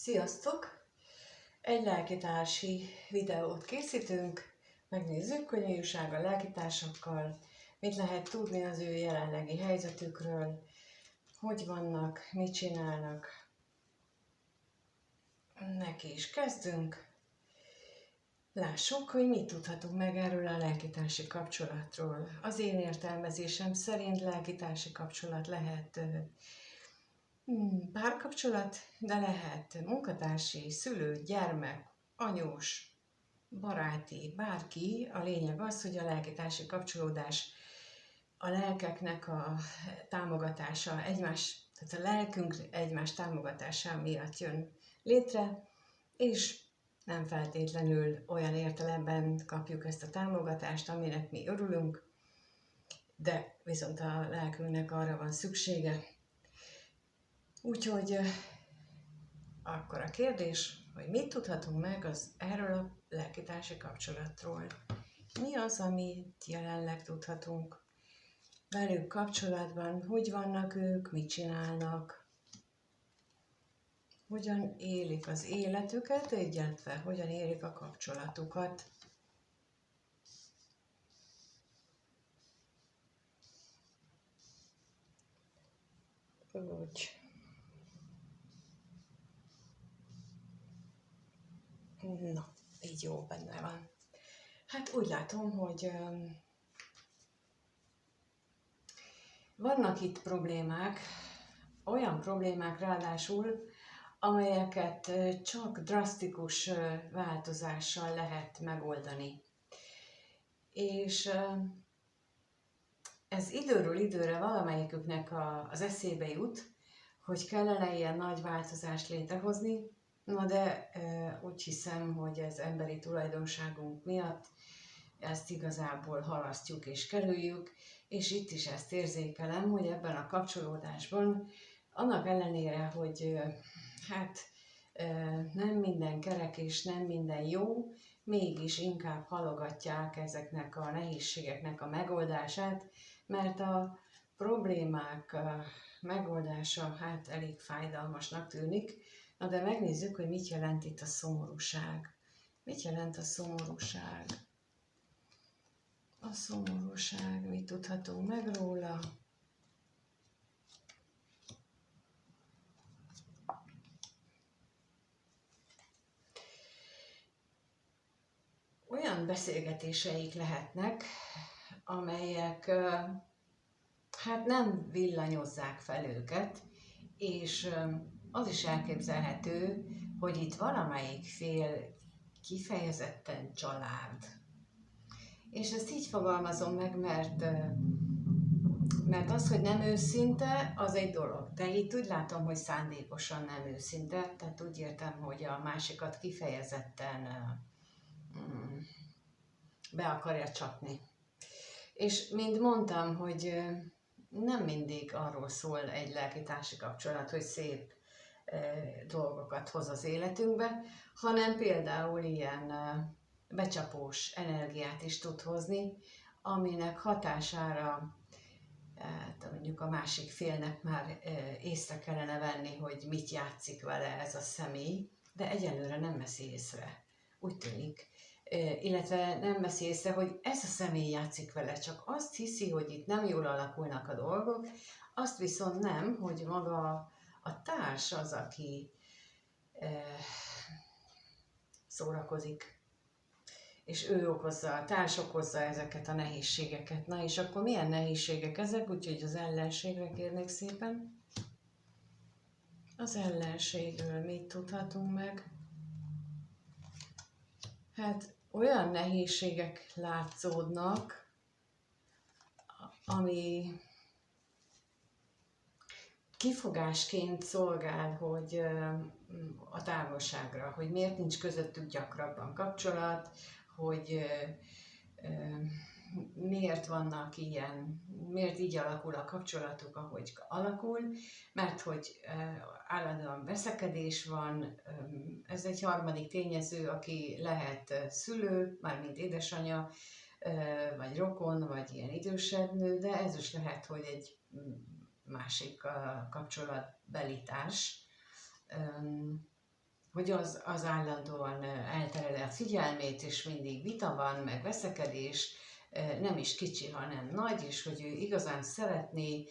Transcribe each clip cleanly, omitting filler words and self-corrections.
Sziasztok! Egy lelkitársi videót készítünk, megnézzük, hogy mi újság a lelkitársakkal, mit lehet tudni az ő jelenlegi helyzetükről, hogy vannak, mit csinálnak. Neki is kezdünk. Lássuk, hogy mit tudhatunk meg erről a lelkitársi kapcsolatról. Az én értelmezésem szerint lelkitársi kapcsolat lehet párkapcsolat, de lehet munkatársi, szülő, gyermek, anyós, baráti, bárki. A lényeg az, hogy a lelkitársi kapcsolódás, a lelkeknek a támogatása, tehát a lelkünk egymás támogatása miatt jön létre, és nem feltétlenül olyan értelemben kapjuk ezt a támogatást, aminek mi örülünk, de viszont a lelkünknek arra van szüksége. Úgyhogy akkor a kérdés, hogy mit tudhatunk meg erről a lelkitársi kapcsolatról. Mi az, amit jelenleg tudhatunk velük kapcsolatban, hogy vannak ők, mit csinálnak, hogyan élik az életüket, illetve hogyan élik a kapcsolatukat. Úgy. Na, így jó, benne van. Hát úgy látom, hogy vannak itt problémák, olyan problémák ráadásul, amelyeket csak drasztikus változással lehet megoldani. És ez időről időre valamelyiküknek az eszébe jut, hogy kellene ilyen nagy változást létrehozni, na de úgy hiszem, hogy ez emberi tulajdonságunk miatt ezt igazából halasztjuk és kerüljük, és itt is ezt érzékelem, hogy ebben a kapcsolódásban, annak ellenére, hogy nem minden kerek és nem minden jó, mégis inkább halogatják ezeknek a nehézségeknek a megoldását, mert a problémák megoldása elég fájdalmasnak tűnik. Na de megnézzük, hogy mit jelent itt a szomorúság. Mit jelent a szomorúság? A szomorúság, mit tudhatunk meg róla? Olyan beszélgetéseik lehetnek, amelyek nem villanyozzák fel őket, és az is elképzelhető, hogy itt valamelyik fél kifejezetten család. És ezt így fogalmazom meg, mert az, hogy nem őszinte, az egy dolog. De itt úgy látom, hogy szándékosan nem őszinte, tehát úgy értem, hogy a másikat kifejezetten be akarja csapni. És mint mondtam, hogy nem mindig arról szól egy lelkitársi kapcsolat, hogy szép dolgokat hoz az életünkbe, hanem például ilyen becsapós energiát is tud hozni, aminek hatására mondjuk a másik félnek már észre kellene venni, hogy mit játszik vele ez a személy, de egyelőre nem veszi észre. Úgy tűnik. Illetve nem veszi észre, hogy ez a személy játszik vele, csak azt hiszi, hogy itt nem jól alakulnak a dolgok, azt viszont nem, hogy maga a társ az, aki szórakozik, és ő okozza, a társ okozza ezeket a nehézségeket. Na és akkor milyen nehézségek ezek? Úgyhogy az ellenségre kérnék szépen. Az ellenségről mit tudhatunk meg? Hát olyan nehézségek látszódnak, ami kifogásként szolgál, hogy a távolságra, hogy miért nincs közöttük gyakrabban kapcsolat, hogy miért vannak ilyen, miért így alakul a kapcsolatuk, ahogy alakul, mert hogy állandóan veszekedés van, ez egy harmadik tényező, aki lehet szülő, mármint édesanyja, vagy rokon, vagy ilyen idősebb nő, de ez is lehet, hogy egy másik kapcsolatbeli társ. az állandóan eltereli a figyelmét, és mindig vita van, meg veszekedés, nem is kicsi, hanem nagy, és hogy ő igazán szeretné,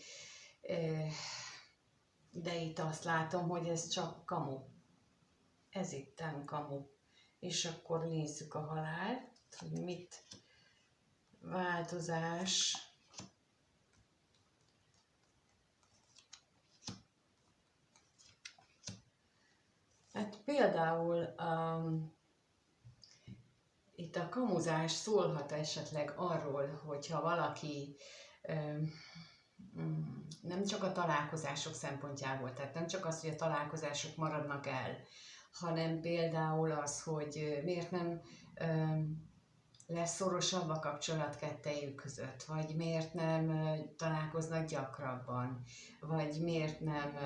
de itt azt látom, hogy ez csak kamu. Ez itten kamu. És akkor nézzük a halált, hogy mit változás. Hát például itt a kamuzás szólhat esetleg arról, hogyha valaki nem csak a találkozások szempontjából, tehát nem csak az, hogy a találkozások maradnak el, hanem például az, hogy miért nem lesz szorosabb a kapcsolat kettejük között, vagy miért nem találkoznak gyakrabban, vagy miért nem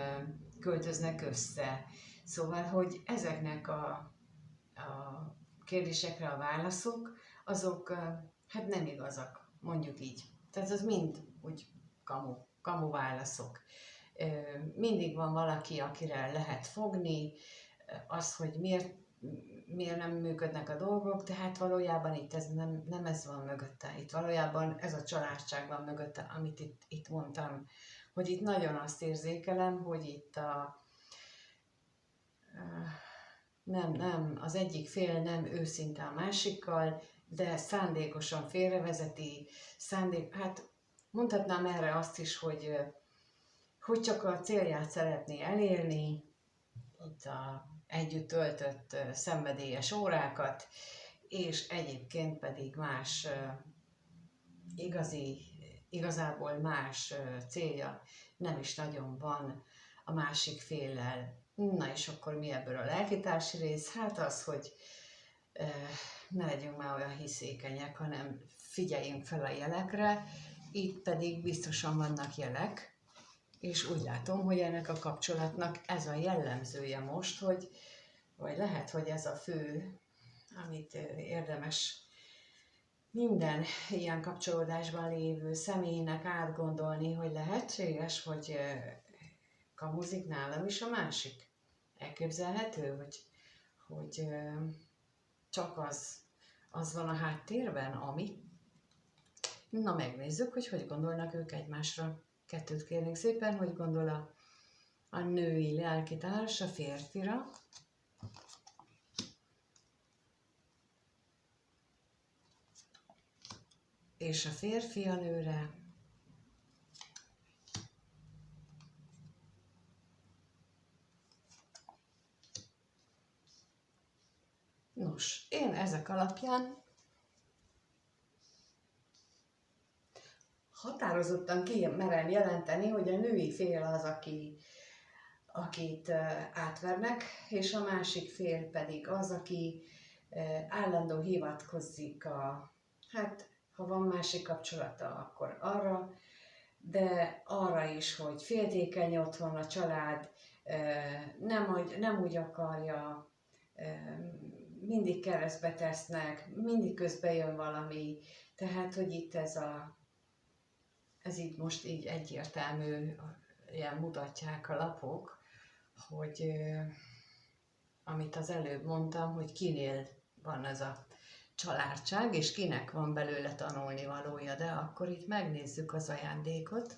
költöznek össze. Szóval, hogy ezeknek a kérdésekre a válaszok, azok hát nem igazak, mondjuk így. Tehát az mind úgy kamu válaszok. Mindig van valaki, akire lehet fogni, az, hogy miért nem működnek a dolgok, de hát valójában itt ez nem ez van mögötte. Itt valójában ez a családság van mögötte, amit itt mondtam, hogy itt nagyon azt érzékelem, hogy itt nem, az egyik fél nem őszinte a másikkal, de szándékosan félrevezeti, hát mondhatnám erre azt is, hogy csak a célját szeretné elérni, itt együtt töltött szenvedélyes órákat, és egyébként pedig más igazából más célja nem is nagyon van a másik féllel. Na és akkor mi ebből a lelkitársi rész? Hát az, hogy ne legyünk már olyan hiszékenyek, hanem figyeljünk fel a jelekre, itt pedig biztosan vannak jelek, és úgy látom, hogy ennek a kapcsolatnak ez a jellemzője most, vagy lehet, hogy ez a fő, amit érdemes minden ilyen kapcsolódásban lévő személynek átgondolni, hogy lehetséges, hogy kamuzik nálam is a másik. Elképzelhető, hogy csak az van a háttérben, ami. Na megnézzük, hogy gondolnak ők egymásra. Kettőt kérnék szépen, hogy gondol a női lelkitárs a férfira. És a férfi a nőre. Nos, én ezek alapján határozottan merem jelenteni, hogy a női fél az, akit átvernek, és a másik fél pedig az, aki állandó hivatkozik hát ha van másik kapcsolata, akkor arra, de arra is, hogy féltékeny otthon a család, nem úgy akarja, mindig keresztbe tesznek, mindig közbe jön valami, tehát hogy itt ez így most így egyértelmű, ilyen mutatják a lapok, hogy amit az előbb mondtam, hogy kinél van ez a családság, és kinek van belőle tanulni valója, de akkor itt megnézzük az ajándékot.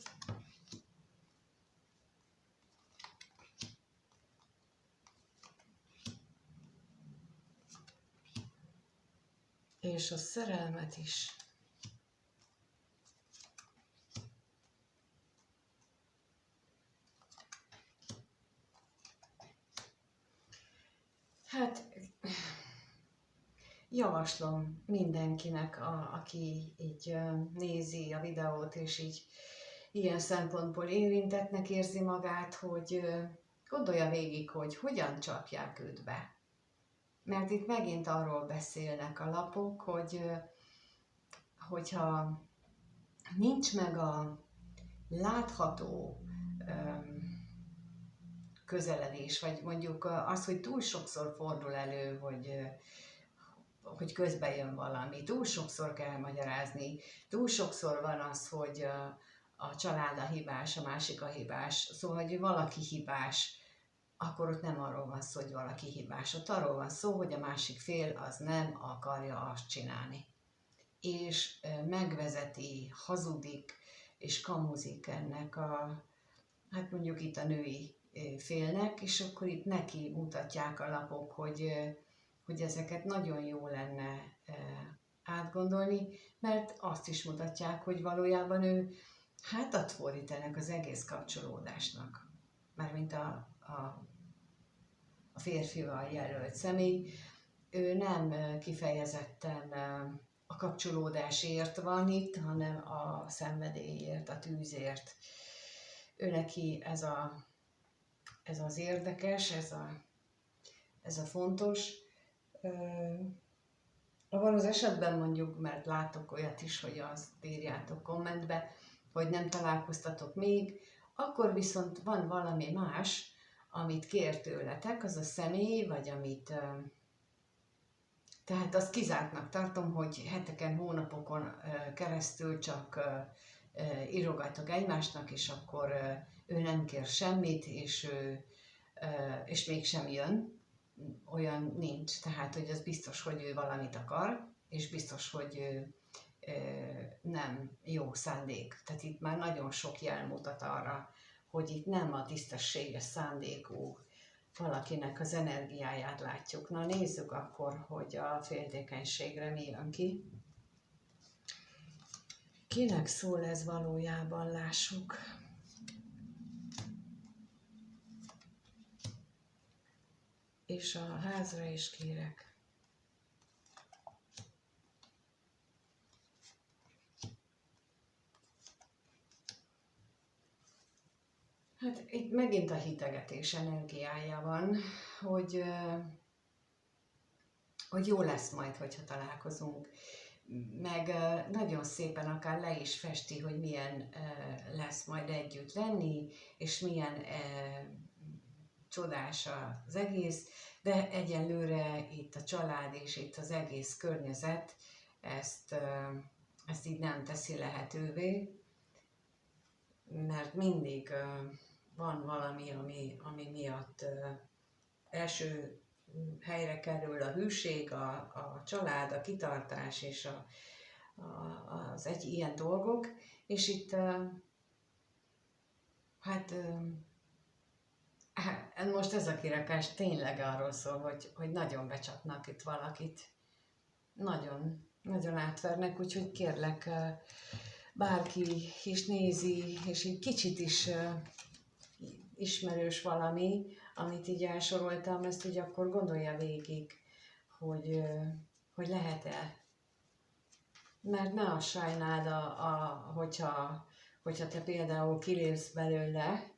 És a szerelmet is. Hát javaslom mindenkinek, aki így nézi a videót, és így ilyen szempontból érintettnek érzi magát, hogy gondolja végig, hogy hogyan csapják őt be. Mert itt megint arról beszélnek a lapok, hogyha nincs meg a látható közeledés, vagy mondjuk az, hogy túl sokszor fordul elő, hogy közbe jön valami, túl sokszor kell magyarázni, túl sokszor van az, hogy a család a hibás, a másik a hibás, szóval, hogy valaki hibás, akkor ott nem arról van szó, hogy valaki hibás. Ott arról van szó, hogy a másik fél az nem akarja azt csinálni. És megvezeti, hazudik és kamuzik ennek hát mondjuk itt a női félnek, és akkor itt neki mutatják a lapok, hogy ezeket nagyon jó lenne átgondolni, mert azt is mutatják, hogy valójában ő hátat fordít ennek az egész kapcsolódásnak. Mármint a férfival jelölt személy, ő nem kifejezetten a kapcsolódásért van itt, hanem a szenvedélyért, a tűzért. Ő neki ez az érdekes, ez a fontos. Abban az esetben mondjuk, mert látok olyat is, hogy azt írjátok kommentbe, hogy nem találkoztatok még, akkor viszont van valami más, amit kér tőletek, az a személy, vagy amit... Tehát azt kizártnak tartom, hogy heteken, hónapokon keresztül csak írogatok egymásnak, és akkor ő nem kér semmit, és mégsem jön. Olyan nincs, tehát hogy az biztos, hogy ő valamit akar, és biztos, hogy nem jó szándék. Tehát itt már nagyon sok jel mutat arra, hogy itt nem a tisztességes szándékú valakinek az energiáját látjuk. Na nézzük akkor, hogy a féltékenységre mi jön ki. Kinek szól ez valójában, lássuk. És a házra is kérek. Hát itt megint a hitegetés energiája van, hogy jó lesz majd, hogyha találkozunk. Meg nagyon szépen akár le is festi, hogy milyen lesz majd együtt lenni, és milyen csodás az egész, de egyelőre itt a család és itt az egész környezet ezt így nem teszi lehetővé, mert mindig van valami, ami miatt első helyre kerül a hűség, a család, a kitartás és az ilyen dolgok, és itt most ez a kirakás tényleg arról szól, hogy nagyon becsapnak itt valakit, nagyon, nagyon átvernek, úgyhogy kérlek, bárki is nézi, és egy kicsit is ismerős valami, amit így elsoroltam, ezt így akkor gondolja végig, hogy lehet-e. Mert ne azt sajnáld, hogyha te például kilépsz belőle,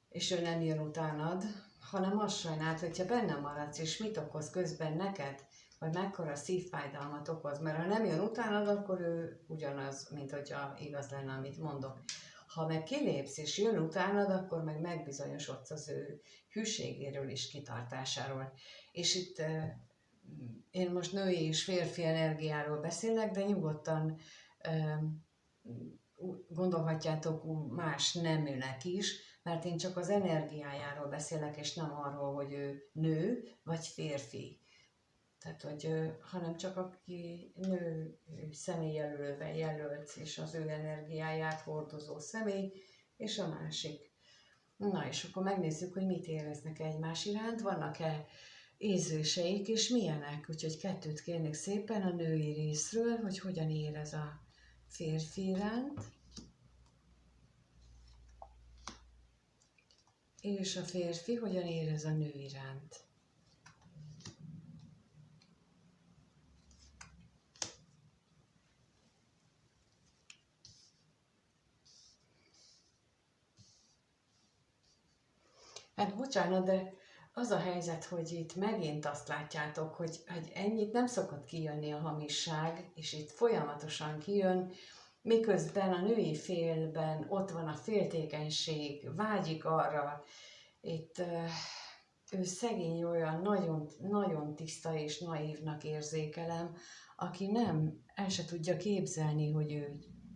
és ő nem jön utánad, hanem azt sajnáld, hogyha benne maradsz, és mit okoz közben neked, vagy mekkora szívfájdalmat okoz, mert ha nem jön utánad, akkor ő ugyanaz, mint hogyha igaz lenne, amit mondok. Ha meg kilépsz és jön utánad, akkor meg megbizonyosodsz az ő hűségéről és kitartásáról. És itt én most női és férfi energiáról beszélek, de nyugodtan gondolhatjátok más neműnek is, mert én csak az energiájáról beszélek, és nem arról, hogy ő nő vagy férfi. Tehát, hanem csak aki nő személyjelölővel jelölt, és az ő energiáját hordozó személy, és a másik. Na, és akkor megnézzük, hogy mit éreznek egymás iránt, vannak-e érzéseik, és milyenek. Úgyhogy 2 kérnék szépen a női részről, hogy hogyan érez a férfi iránt, és a férfi hogyan érez a nő iránt. Hát bocsánat, de az a helyzet, hogy itt megint azt látjátok, hogy ennyit nem szokott kijönni a hamisság, és itt folyamatosan kijön, miközben a női félben ott van a féltékenység, vágyik arra, itt ő szegény olyan nagyon, nagyon tiszta és naívnak érzékelem, aki nem, el se tudja képzelni, hogy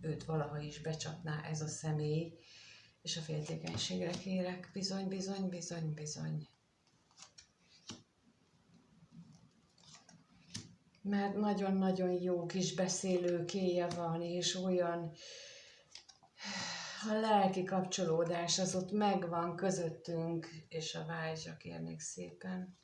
őt valaha is becsapná ez a személy, és a féltékenységre kérek. Bizony, bizony, bizony, bizony. Mert nagyon-nagyon jó kis beszélőkéje van, és olyan a lelki kapcsolódás az ott megvan közöttünk, és a vágyra kérnék szépen.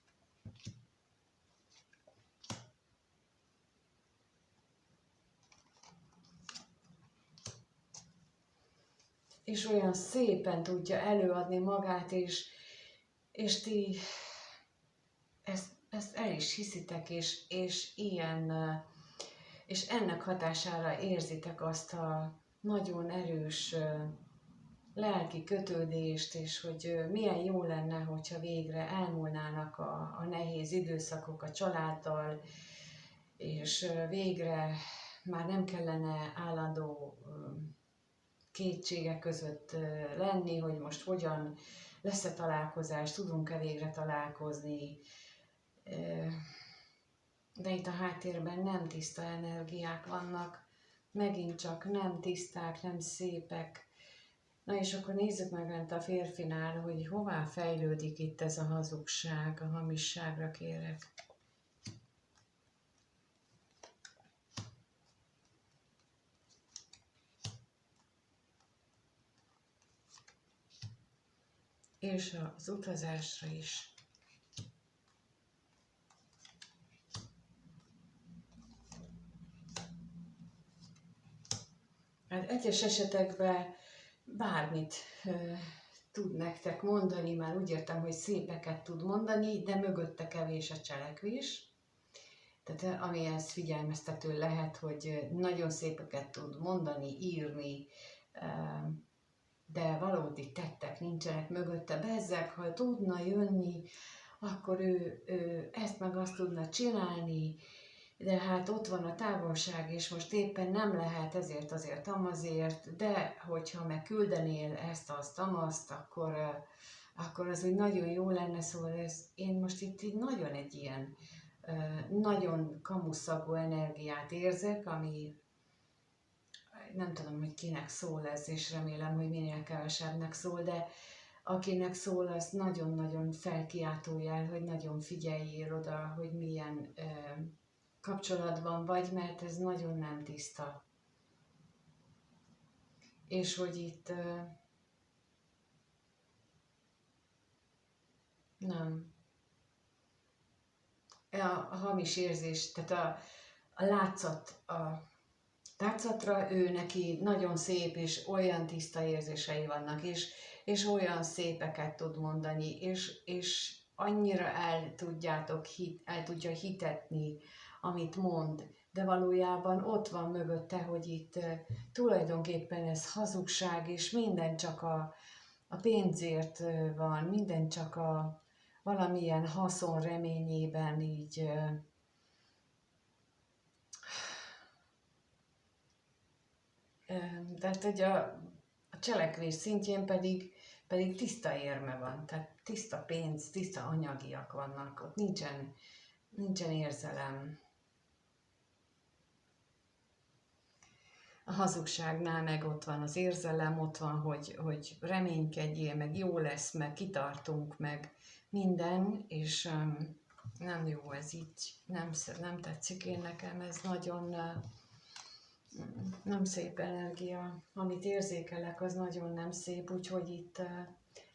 És olyan szépen tudja előadni magát, és ti ezt el is hiszitek, és és ennek hatására érzitek azt a nagyon erős lelki kötődést, és hogy milyen jó lenne, hogyha végre elmúlnának a nehéz időszakok a családdal, és végre már nem kellene állandó kétségek között lenni, hogy most hogyan lesz-e találkozás, tudunk-e végre találkozni. De itt a háttérben nem tiszta energiák vannak, megint csak nem tiszták, nem szépek. Na és akkor nézzük meg lent a férfinál, hogy hová fejlődik itt ez a hazugság, a hamisságra kérek. És az utazásra is. Hát egyes esetekben bármit tud nektek mondani, már úgy értem, hogy szépeket tud mondani, de mögötte kevés a cselekvés. Tehát ami ezt figyelmeztető lehet, hogy nagyon szépeket tud mondani, írni, de valódi tettek nincsenek mögötte. Bezzeg, ha tudna jönni, akkor ő ezt meg azt tudna csinálni, de hát ott van a távolság, és most éppen nem lehet ezért, azért, amazért, de hogyha meg küldenél ezt, azt, amazt, akkor az úgy nagyon jó lenne, szóval én most itt így nagyon egy ilyen nagyon kamuszagú energiát érzek, ami nem tudom, hogy kinek szól ez, és remélem, hogy minél kevesebbnek szól, de akinek szól, az nagyon-nagyon felkiáltó jel, hogy nagyon figyeljél oda, hogy milyen kapcsolatban vagy, mert ez nagyon nem tiszta. És hogy itt nem. A hamis érzés, tehát a látszatra ő neki nagyon szép, és olyan tiszta érzései vannak, és olyan szépeket tud mondani, és annyira el tudja hitetni, amit mond, de valójában ott van mögötte, hogy itt tulajdonképpen ez hazugság, és minden csak a pénzért van, minden csak a valamilyen haszon reményében így tehát hogy a cselekvés szintjén pedig tiszta érme van, tehát tiszta pénz, tiszta anyagiak vannak, ott nincsen érzelem. A hazugságnál meg ott van az érzelem, ott van, hogy reménykedjél, meg jó lesz, meg kitartunk, meg minden, és nem jó ez így, nem tetszik én nekem, ez nagyon nem szép energia. Amit érzékelek, az nagyon nem szép, úgyhogy itt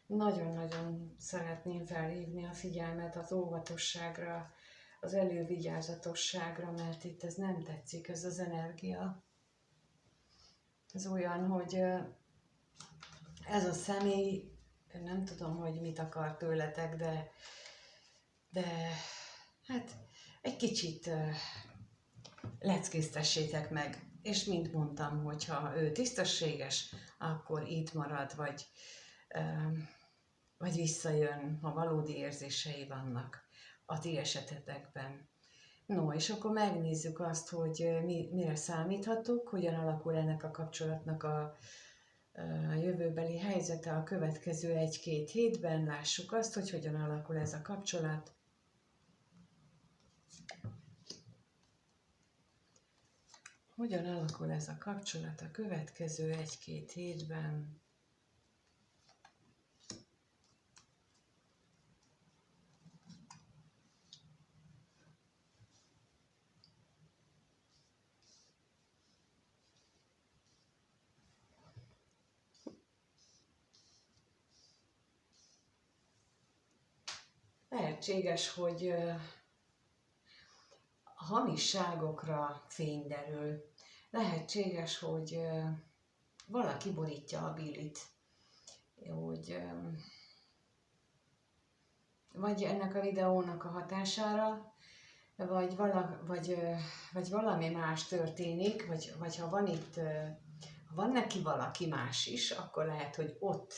nagyon-nagyon szeretném felhívni a figyelmet az óvatosságra, az elővigyázatosságra, mert itt ez nem tetszik, ez az energia. Ez olyan, hogy ez a személy, nem tudom, hogy mit akar tőletek, de hát egy kicsit leckésztessétek meg. És mint mondtam, hogyha ő tisztességes, akkor itt marad, vagy visszajön, ha valódi érzései vannak a ti esetetekben. No, és akkor megnézzük azt, hogy mire számíthatok, hogyan alakul ennek a kapcsolatnak a jövőbeli helyzete a következő 1-2 hétben. Lássuk azt, hogy hogyan alakul ez a kapcsolat. Hogyan alakul ez a kapcsolat a következő 1-2 hétben? lehetséges, hogy a hamisságokra fény derül. Lehetséges, hogy valaki borítja a Billit, hogy vagy ennek a videónak a hatására, vagy valami más történik, vagy ha van itt, ha van neki valaki más is, akkor lehet, hogy ott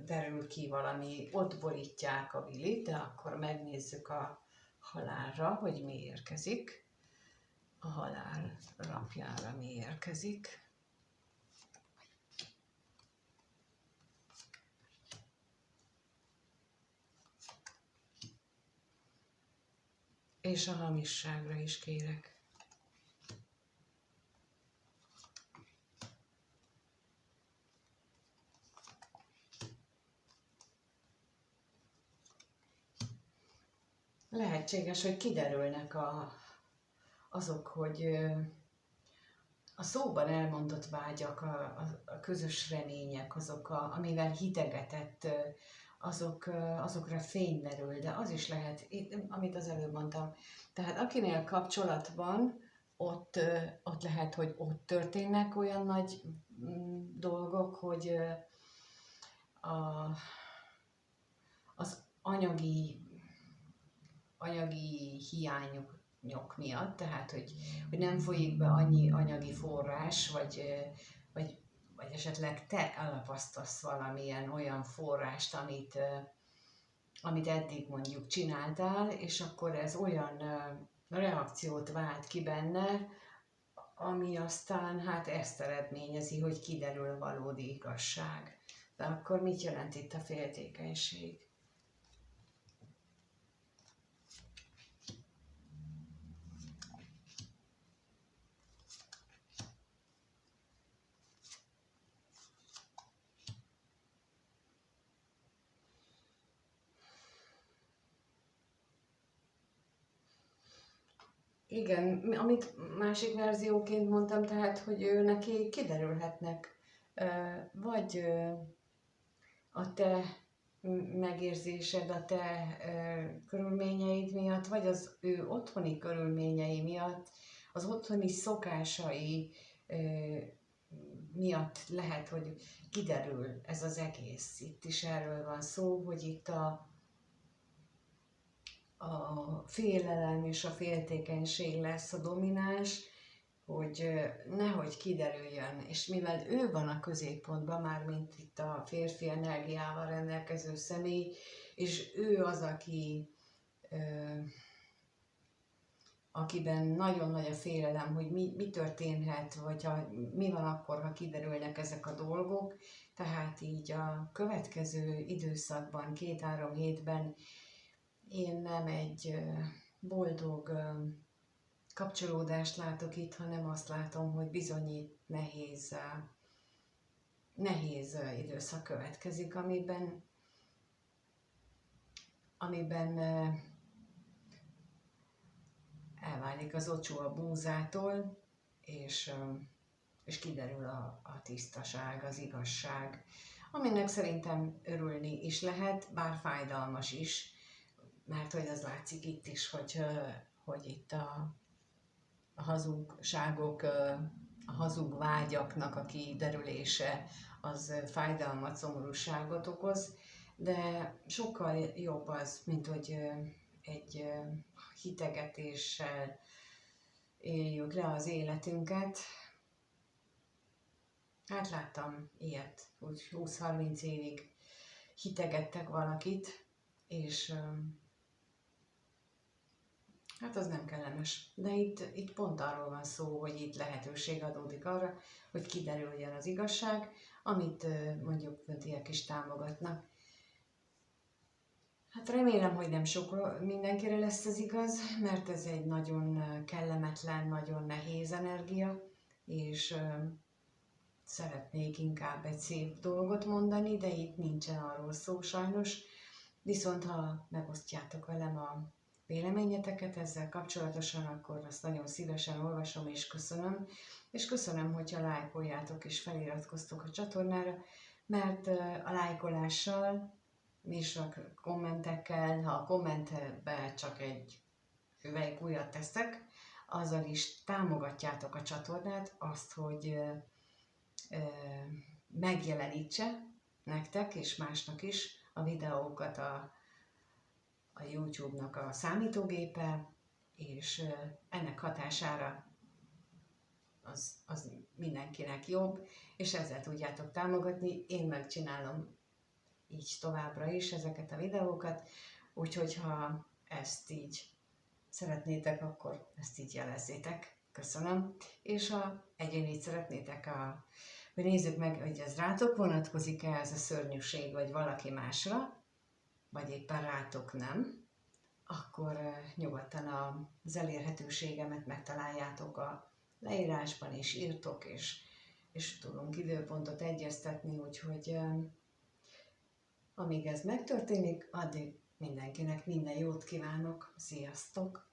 derül ki valami, ott borítják a Billit, de akkor megnézzük a halálra, hogy mi érkezik. A halál napjára mi érkezik. És a hamisságra is kérek. Lehetséges, hogy kiderülnek azok, hogy a szóban elmondott vágyak, a közös remények, azok, amivel hidegetett, azokra fény derül, de az is lehet, amit az előbb mondtam. Tehát akinél kapcsolat van, ott lehet, hogy ott történnek olyan nagy dolgok, hogy az anyagi hiányok miatt, tehát hogy nem folyik be annyi anyagi forrás, vagy esetleg te elapasztasz valamilyen olyan forrást, amit eddig mondjuk csináltál, és akkor ez olyan reakciót vált ki benne, ami aztán hát ezt eredményezi, hogy kiderül a valódi igazság. De akkor mit jelent itt a féltékenység? Igen, amit másik verzióként mondtam, tehát, hogy ő neki kiderülhetnek, vagy a te megérzésed, a te körülményeid miatt, vagy az ő otthoni körülményei miatt, az otthoni szokásai miatt lehet, hogy kiderül ez az egész. Itt is erről van szó, hogy itt a félelem és a féltékenység lesz a domináns, hogy nehogy kiderüljön, és mivel ő van a középpontban, mármint itt a férfi energiával rendelkező személy, és ő az, akiben nagyon nagy a félelem, hogy mi történhet, vagy mi van akkor, ha kiderülnek ezek a dolgok, tehát így a következő időszakban, 2-3 hétben én nem egy boldog kapcsolódást látok itt, hanem azt látom, hogy bizony nehéz időszak következik, amiben elválik az ocsó a búzától, és kiderül a tisztaság, az igazság, aminek szerintem örülni is lehet, bár fájdalmas is, mert hogy az látszik itt is, hogy itt a hazugságok, a hazug vágyaknak a kiderülése az fájdalmat, szomorúságot okoz, de sokkal jobb az, mint hogy egy hitegetéssel éljük le az életünket. Hát láttam ilyet, úgy 20-30 évig hitegettek valakit, és hát az nem kellemes. De itt pont arról van szó, hogy itt lehetőség adódik arra, hogy kiderüljön az igazság, amit mondjuk öntiek is támogatnak. Hát remélem, hogy nem sok mindenkire lesz ez igaz, mert ez egy nagyon kellemetlen, nagyon nehéz energia, és szeretnék inkább egy szép dolgot mondani, de itt nincsen arról szó sajnos. Viszont ha megosztjátok velem a véleményeteket ezzel kapcsolatosan, akkor azt nagyon szívesen olvasom és köszönöm. És köszönöm, hogyha lájkoljátok és feliratkoztok a csatornára, mert a lájkolással és a kommentekkel amivel, ha a kommentbe csak egy hüvelykújat teszek, azzal is támogatjátok a csatornát, azt, hogy megjelenítse nektek és másnak is a videókat a YouTube-nak a számítógépe, és ennek hatására az mindenkinek jobb, és ezzel tudjátok támogatni. Én megcsinálom így továbbra is ezeket a videókat, úgyhogy ha ezt így szeretnétek, akkor ezt így jelezzétek. Köszönöm. És ha egyénit szeretnétek, hogy nézzük meg, hogy ez rátok vonatkozik-e ez a szörnyűség, vagy valaki másra, vagy éppen rátok nem, akkor nyugodtan az elérhetőségemet megtaláljátok a leírásban, és írtok, és tudunk időpontot egyeztetni, úgyhogy amíg ez megtörténik, addig mindenkinek minden jót kívánok. Sziasztok!